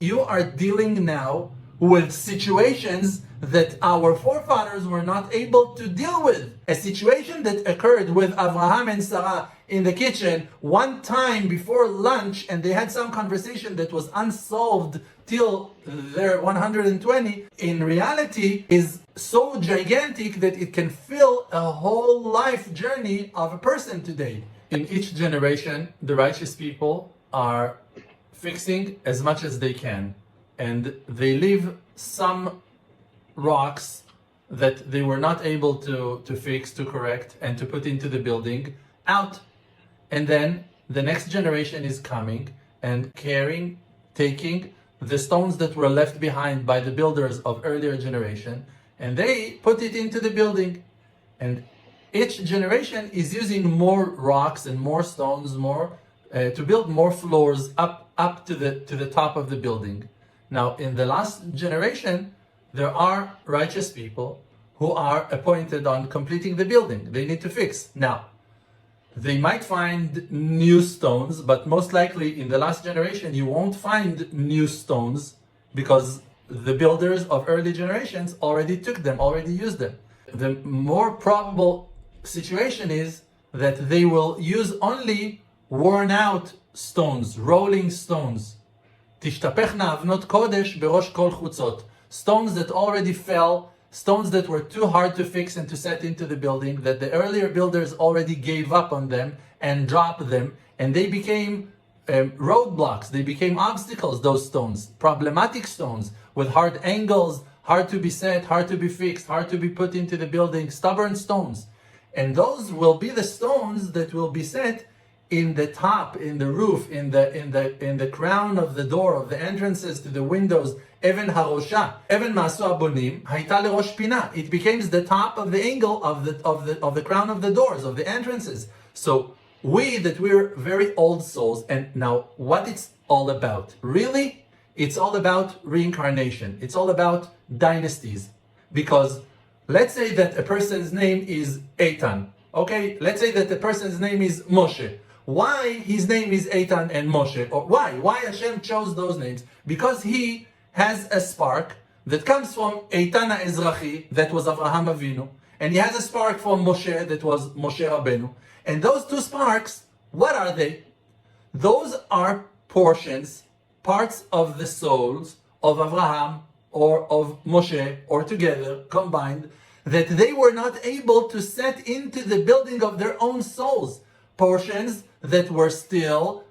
You are dealing now with situations that our forefathers were not able to deal with. A situation that occurred with Avraham and Sarah in the kitchen one time before lunch, and they had some conversation that was unsolved till their 120, in reality is so gigantic that it can fill a whole life journey of a person today. In each generation, the righteous people are fixing as much as they can, and they leave some rocks that they were not able to fix, to correct, and to put into the building out. And then the next generation is coming and taking the stones that were left behind by the builders of earlier generation, and they put it into the building. And each generation is using more rocks and more stones, to build more floors up to the top of the building. Now, in the last generation, there are righteous people who are appointed on completing the building. They need to fix. Now, they might find new stones, but most likely in the last generation, you won't find new stones because the builders of early generations already took them, already used them. The more probable situation is that they will use only worn out stones, rolling stones. תשתפכנה אבנות קודש בראש כל חוצות. Stones that already fell, stones that were too hard to fix and to set into the building, that the earlier builders already gave up on them and dropped them, and they became roadblocks, they became obstacles, those stones, problematic stones with hard angles, hard to be set, hard to be fixed, hard to be put into the building, stubborn stones. And those will be the stones that will be set in the top, in the roof, in the crown of the door, of the entrances to the windows. Even harosha, even maasu abonim, hayta lerosh pina. It becomes the top of the angle of the crown of the doors, of the entrances. So we're very old souls, and now what it's all about? Really, it's all about reincarnation. It's all about dynasties. Because let's say that a person's name is Eitan. Okay, let's say that the person's name is Moshe. Why his name is Eitan and Moshe? Or why Hashem chose those names? Because he has a spark that comes from Eitan Ezrachi, that was Avraham Avinu, and he has a spark from Moshe, that was Moshe Rabbeinu. And those two sparks, what are they? Those are portions, parts of the souls of Avraham or of Moshe, or together, combined, that they were not able to set into the building of their own souls. Portions that were still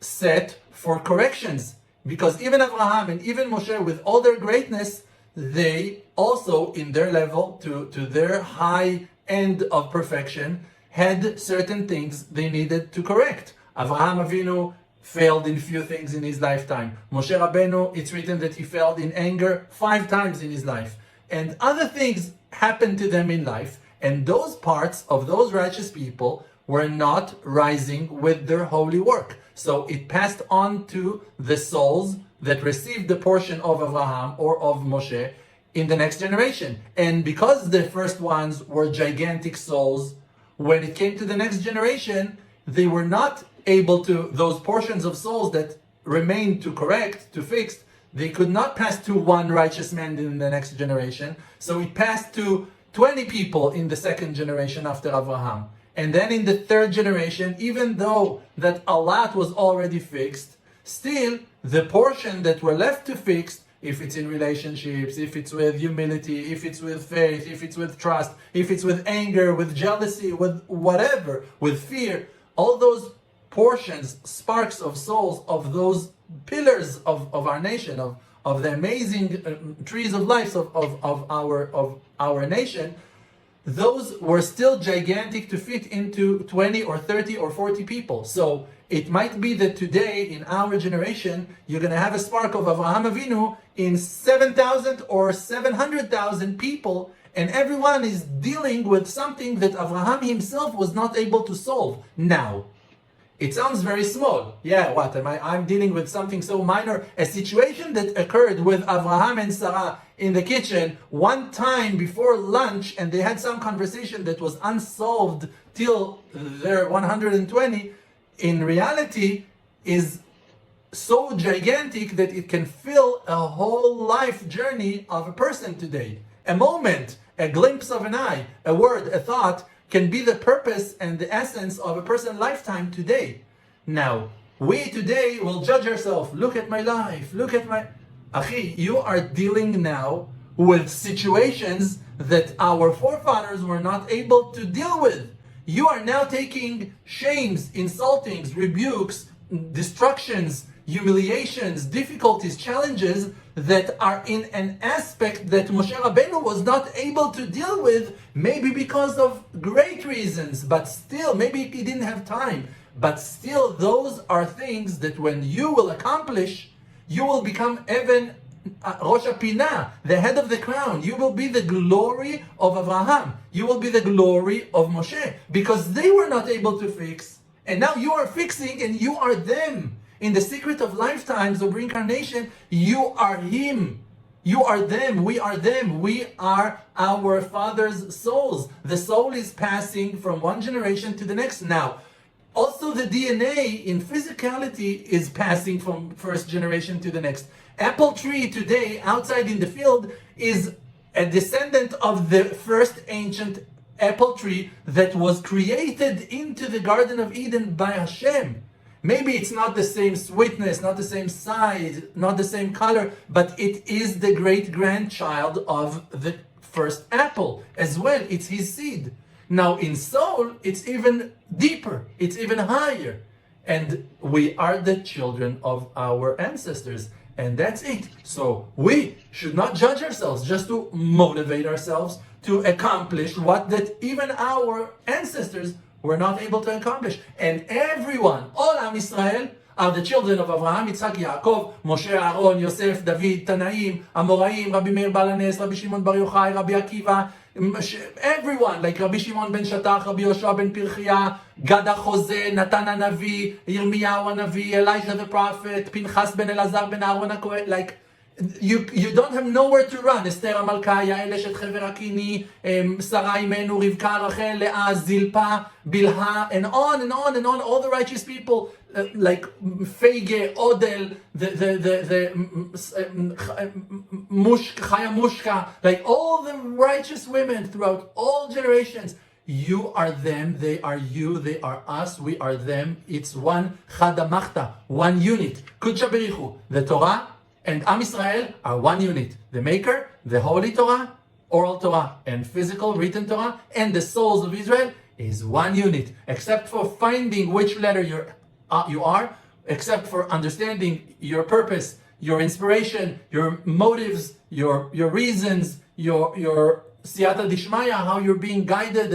set for corrections. Because even Avraham and even Moshe, with all their greatness, they also, in their level, to their high end of perfection, had certain things they needed to correct. Avraham Avinu failed in few things in his lifetime. Moshe Rabbeinu, it's written that he failed in anger 5 times in his life. And other things happened to them in life. And those parts of those righteous people were not rising with their holy work. So it passed on to the souls that received the portion of Avraham or of Moshe in the next generation. And because the first ones were gigantic souls, when it came to the next generation, they were not able to, those portions of souls that remained to correct, to fix, they could not pass to one righteous man in the next generation. So it passed to 20 people in the second generation after Avraham. And then in the third generation, even though that a lot was already fixed, still the portion that were left to fix, if it's in relationships, if it's with humility, if it's with faith, if it's with trust, if it's with anger, with jealousy, with whatever, with fear, all those portions, sparks of souls, of those pillars of our nation, of the amazing trees of life of our nation, those were still gigantic to fit into 20 or 30 or 40 people. So it might be that today, in our generation, you're going to have a spark of Avraham Avinu in 7,000 or 700,000 people, and everyone is dealing with something that Avraham himself was not able to solve. Now, it sounds very small. Yeah, what? I'm dealing with something so minor. A situation that occurred with Avraham and Sarah in the kitchen one time before lunch, and they had some conversation that was unsolved till their 120, in reality is so gigantic that it can fill a whole life journey of a person today. A moment, a glimpse of an eye, a word, a thought can be the purpose and the essence of a person's lifetime today. Now, we today will judge ourselves. Look at my life. Look at my... Achi, you are dealing now with situations that our forefathers were not able to deal with. You are now taking shames, insultings, rebukes, destructions, humiliations, difficulties, challenges that are in an aspect that Moshe Rabbeinu was not able to deal with, maybe because of great reasons, but still, maybe he didn't have time. But still, those are things that when you will accomplish, you will become even Rosh Hapina, the head of the crown. You will be the glory of Avraham. You will be the glory of Moshe, because they were not able to fix. And now you are fixing, and you are them. In the secret of lifetimes of reincarnation, you are him. You are them. We are them. We are our father's souls. The soul is passing from one generation to the next. Now, also the DNA in physicality is passing from first generation to the next. Apple tree today, outside in the field, is a descendant of the first ancient apple tree that was created into the Garden of Eden by Hashem. Maybe it's not the same sweetness, not the same size, not the same color, but it is the great-grandchild of the first apple as well. It's his seed. Now in soul, it's even deeper, it's even higher. And we are the children of our ancestors. And that's it. So we should not judge ourselves, just to motivate ourselves to accomplish what that even our ancestors were not able to accomplish. And everyone, all Am Israel, are the children of Avraham, Yitzhak, Yaakov, Moshe, Aaron, Yosef, David, Tanaim, Amoraim, Rabbi Meir Baal HaNes, Rabbi Shimon Bar Yochai, Rabbi Akiva, everyone, like Rabbi Shimon ben Shatach, Rabbi Yoshua ben Pirchia, Gad HaChozeh, Natan HaNavi, Yirmiyahu HaNavi, Elijah the prophet, Pinchas ben Elazar ben Aaron HaKohen, like, you don't have nowhere to run. Esther HaMalka, Yael Eshet Chever HaKini, Sarah Imenu, Rivka, Rachel, Leah, Zilpa, Bilha, and on and on and on. All the righteous people, like Feige, Odel, Chaya Mushka, like all the righteous women throughout all generations. You are them, they are you, they are us, we are them. It's one Chadamachta, one unit. Kudsha Berichu, the Torah and Am Israel are one unit. The Maker, the Holy Torah, oral Torah, and physical written Torah, and the souls of Israel is one unit. Except for finding which letter you are, except for understanding your purpose, your inspiration, your motives, your reasons, your siyata dishmaya, how you're being guided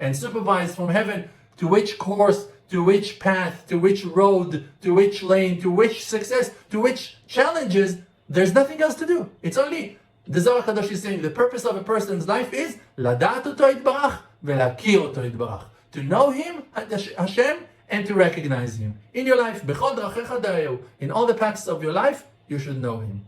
and supervised from heaven, to which course, to which path, to which road, to which lane, to which success, to which challenges. There's nothing else to do. It's only, the Zohar HaKadosh is saying, the purpose of a person's life is לדעת אותו יתברך ולהכיר אותו יתברך. To know him, Hashem, and to recognize him. In your life, בכל דרכיך דעהו. In all the paths of your life, you should know him.